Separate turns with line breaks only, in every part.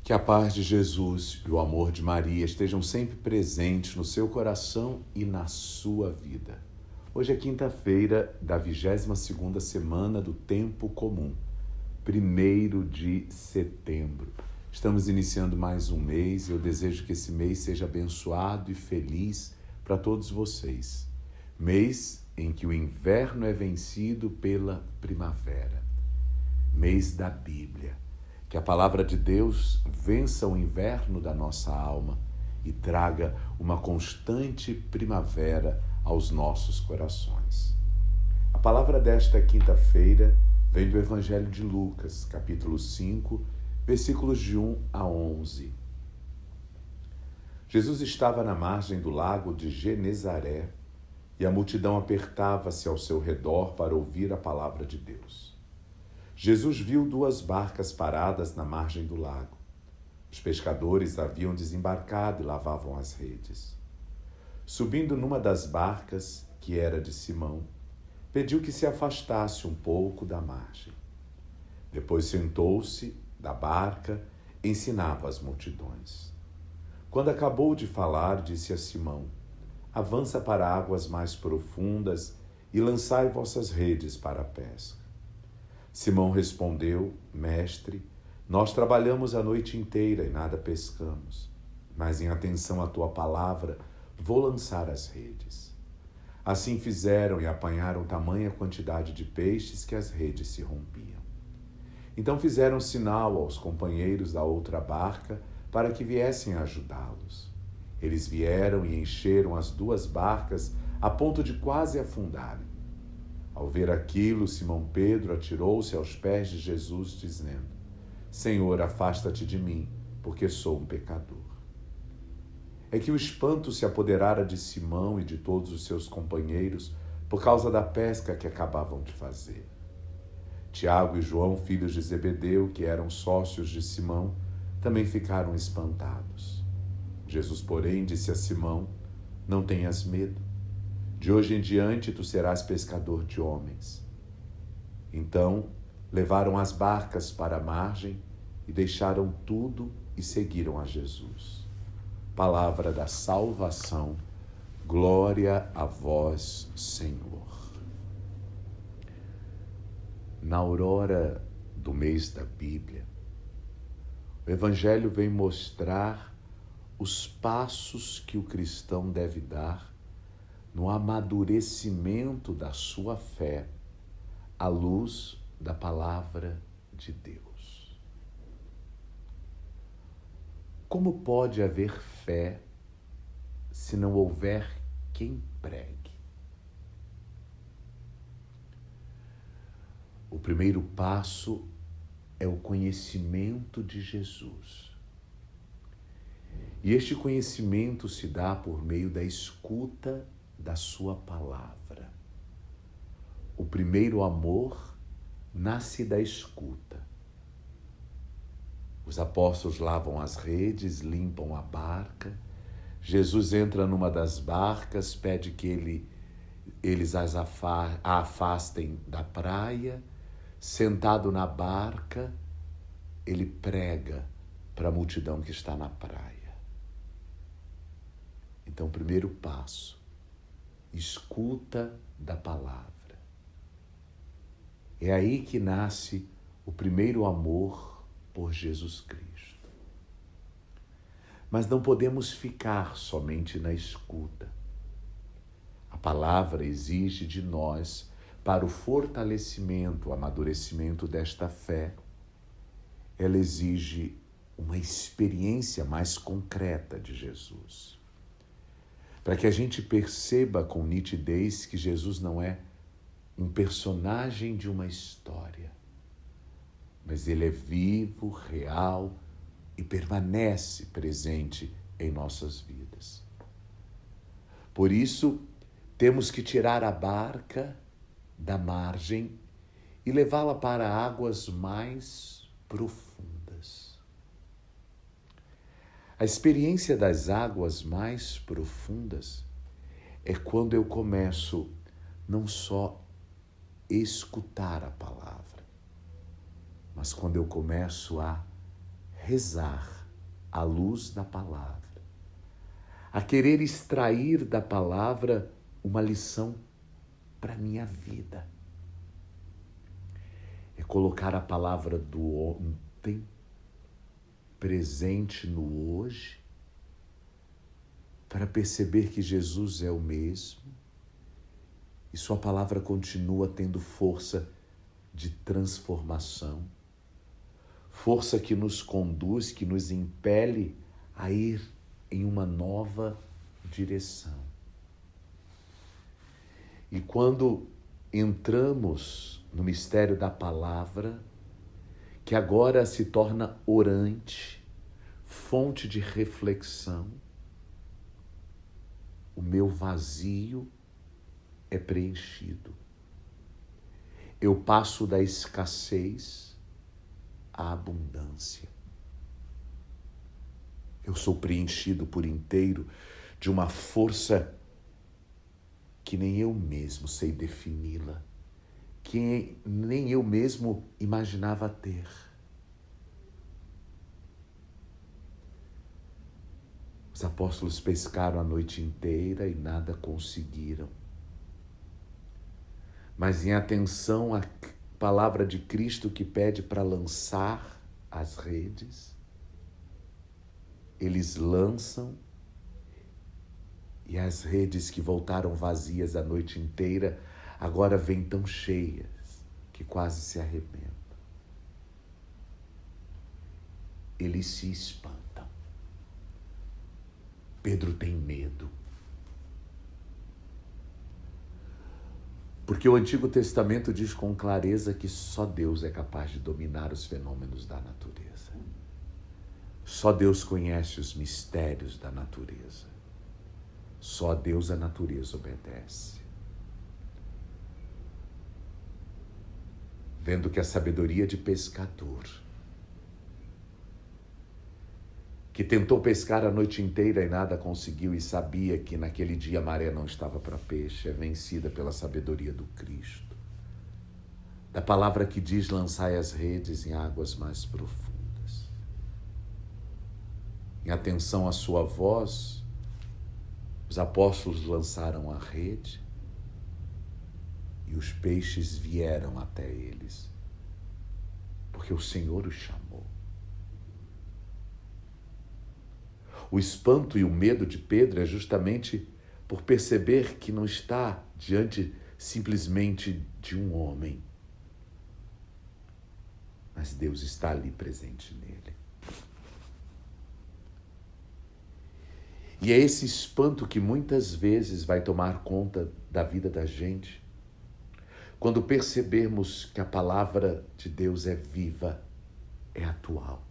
Que a paz de Jesus e o amor de Maria estejam sempre presentes no seu coração e na sua vida. Hoje é quinta-feira da 22ª semana do Tempo Comum, 1º de setembro. Estamos iniciando mais um mês e eu desejo que esse mês seja abençoado e feliz para todos vocês. Mês em que o inverno é vencido pela primavera. Mês da Bíblia. Que a palavra de Deus vença o inverno da nossa alma e traga uma constante primavera aos nossos corações. A palavra desta quinta-feira vem do Evangelho de Lucas, capítulo 5, versículos de 1 a 11. Jesus estava na margem do lago de Genezaré e a multidão apertava-se ao seu redor para ouvir a palavra de Deus. Jesus viu 2 barcas paradas na margem do lago. Os pescadores haviam desembarcado e lavavam as redes. Subindo numa das barcas, que era de Simão, pediu que se afastasse um pouco da margem. Depois sentou-se da barca e ensinava as multidões. Quando acabou de falar, disse a Simão: avança para águas mais profundas e lançai vossas redes para a pesca. Simão respondeu: Mestre, nós trabalhamos a noite inteira e nada pescamos, mas em atenção à tua palavra, vou lançar as redes. Assim fizeram e apanharam tamanha quantidade de peixes que as redes se rompiam. Então fizeram sinal aos companheiros da outra barca para que viessem ajudá-los. Eles vieram e encheram as 2 barcas a ponto de quase afundarem. Ao ver aquilo, Simão Pedro atirou-se aos pés de Jesus, dizendo: Senhor, afasta-te de mim, porque sou um pecador. É que o espanto se apoderara de Simão e de todos os seus companheiros por causa da pesca que acabavam de fazer. Tiago e João, filhos de Zebedeu, que eram sócios de Simão, também ficaram espantados. Jesus, porém, disse a Simão: Não tenhas medo. De hoje em diante tu serás pescador de homens. Então levaram as barcas para a margem e deixaram tudo e seguiram a Jesus. Palavra da salvação, glória a vós, Senhor. Na aurora do mês da Bíblia, o Evangelho vem mostrar os passos que o cristão deve dar no amadurecimento da sua fé à luz da palavra de Deus. Como pode haver fé se não houver quem pregue? O primeiro passo é o conhecimento de Jesus. E este conhecimento se dá por meio da escuta da sua palavra. O primeiro amor nasce da escuta. Os apóstolos lavam as redes, limpam a barca. Jesus entra numa das barcas, pede que eles a afastem da praia. Sentado na barca, ele prega para a multidão que está na praia. Então, o primeiro passo: escuta da palavra. É aí que nasce o primeiro amor por Jesus Cristo. Mas não podemos ficar somente na escuta. A palavra exige de nós, para o fortalecimento, o amadurecimento desta fé, ela exige uma experiência mais concreta de Jesus. Para que a gente perceba com nitidez que Jesus não é um personagem de uma história, mas ele é vivo, real e permanece presente em nossas vidas. Por isso, temos que tirar a barca da margem e levá-la para águas mais profundas. A experiência das águas mais profundas é quando eu começo não só escutar a palavra, mas quando eu começo a rezar à luz da palavra, a querer extrair da palavra uma lição para a minha vida. É colocar a palavra do ontem presente no hoje, para perceber que Jesus é o mesmo e sua palavra continua tendo força de transformação, força que nos conduz, que nos impele a ir em uma nova direção. E quando entramos no mistério da palavra, que agora se torna orante, fonte de reflexão, o meu vazio é preenchido. Eu passo da escassez à abundância. Eu sou preenchido por inteiro de uma força que nem eu mesmo sei defini-la, que nem eu mesmo imaginava ter. Os apóstolos pescaram a noite inteira e nada conseguiram. Mas em atenção à palavra de Cristo que pede para lançar as redes, eles lançam e as redes que voltaram vazias a noite inteira agora vêm tão cheias que quase se arrebentam. Eles se espantam. Pedro tem medo. Porque o Antigo Testamento diz com clareza que só Deus é capaz de dominar os fenômenos da natureza. Só Deus conhece os mistérios da natureza. Só a Deus a natureza obedece. Vendo que a sabedoria de pescador, que tentou pescar a noite inteira e nada conseguiu e sabia que naquele dia a maré não estava para peixe, é vencida pela sabedoria do Cristo. Da palavra que diz: lançai as redes em águas mais profundas. Em atenção à sua voz, os apóstolos lançaram a rede e os peixes vieram até eles, porque o Senhor os chamou. O espanto e o medo de Pedro é justamente por perceber que não está diante simplesmente de um homem, mas Deus está ali presente nele. E é esse espanto que muitas vezes vai tomar conta da vida da gente, quando percebermos que a palavra de Deus é viva, é atual.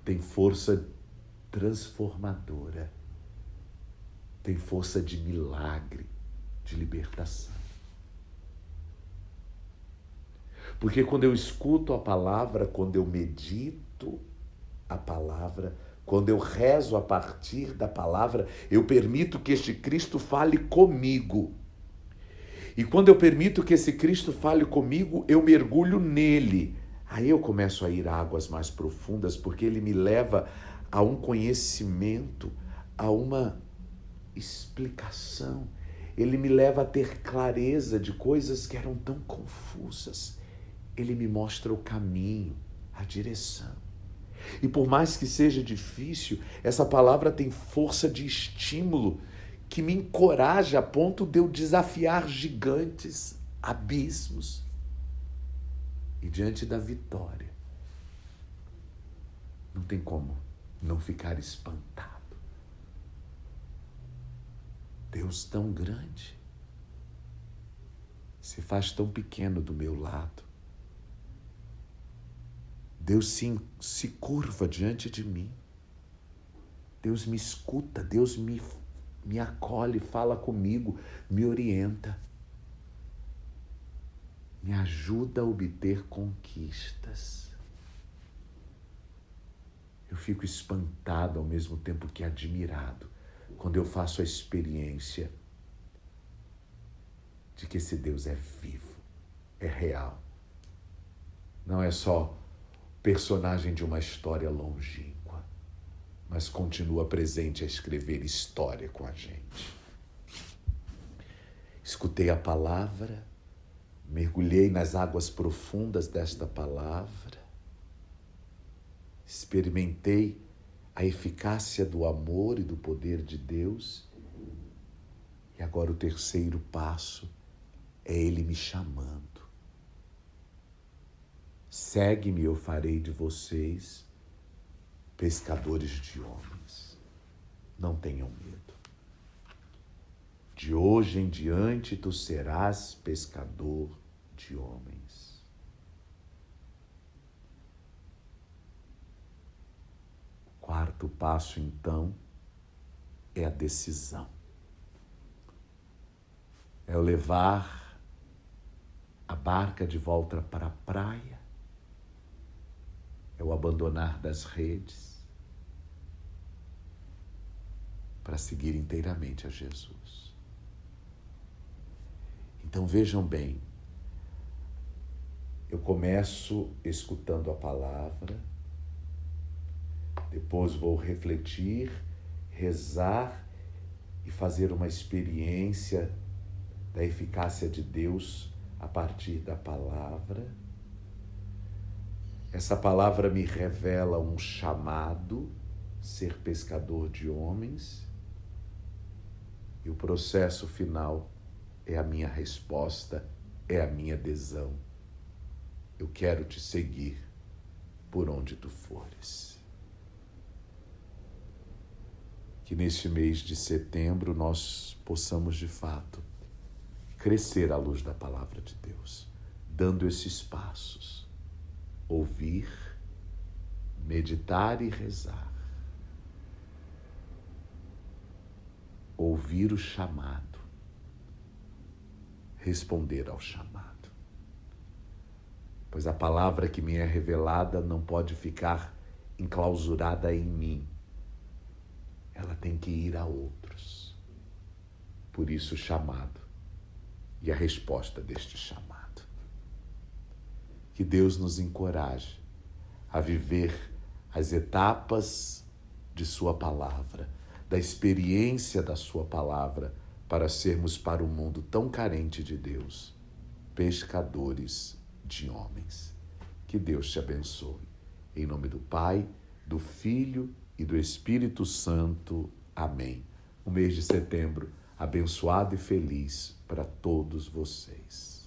Tem força transformadora, tem força de milagre, de libertação. Porque quando eu escuto a palavra, quando eu medito a palavra, quando eu rezo a partir da palavra, eu permito que este Cristo fale comigo. E quando eu permito que esse Cristo fale comigo, eu mergulho nele. Aí eu começo a ir a águas mais profundas, porque ele me leva a um conhecimento, a uma explicação. Ele me leva a ter clareza de coisas que eram tão confusas. Ele me mostra o caminho, a direção. E por mais que seja difícil, essa palavra tem força de estímulo que me encoraja a ponto de eu desafiar gigantes, abismos. E diante da vitória, não tem como não ficar espantado. Deus tão grande se faz tão pequeno do meu lado. Deus se curva diante de mim. Deus me escuta, Deus me acolhe, fala comigo, me orienta. Me ajuda a obter conquistas. Eu fico espantado ao mesmo tempo que admirado quando eu faço a experiência de que esse Deus é vivo, é real. Não é só personagem de uma história longínqua, mas continua presente a escrever história com a gente. Escutei a palavra, mergulhei nas águas profundas desta palavra, experimentei a eficácia do amor e do poder de Deus, e agora o terceiro passo é Ele me chamando. Segue-me, eu farei de vocês pescadores de homens. Não tenham medo. De hoje em diante tu serás pescador de homens. O quarto passo, então, é a decisão. É o levar a barca de volta para a praia, é o abandonar das redes para seguir inteiramente a Jesus. Então vejam bem, eu começo escutando a palavra, depois vou refletir, rezar e fazer uma experiência da eficácia de Deus a partir da palavra. Essa palavra me revela um chamado, ser pescador de homens, e o processo final é a minha resposta, é a minha adesão. Eu quero te seguir por onde tu fores. Que neste mês de setembro nós possamos, de fato, crescer à luz da palavra de Deus, dando esses passos. Ouvir, meditar e rezar. Ouvir o chamado. Responder ao chamado. Pois a palavra que me é revelada não pode ficar enclausurada em mim. Ela tem que ir a outros. Por isso o chamado e a resposta deste chamado. Que Deus nos encoraje a viver as etapas de sua palavra, da experiência da sua palavra, para sermos para o mundo tão carente de Deus, pescadores de homens. Que Deus te abençoe. Em nome do Pai, do Filho e do Espírito Santo. Amém. Um mês de setembro abençoado e feliz para todos vocês.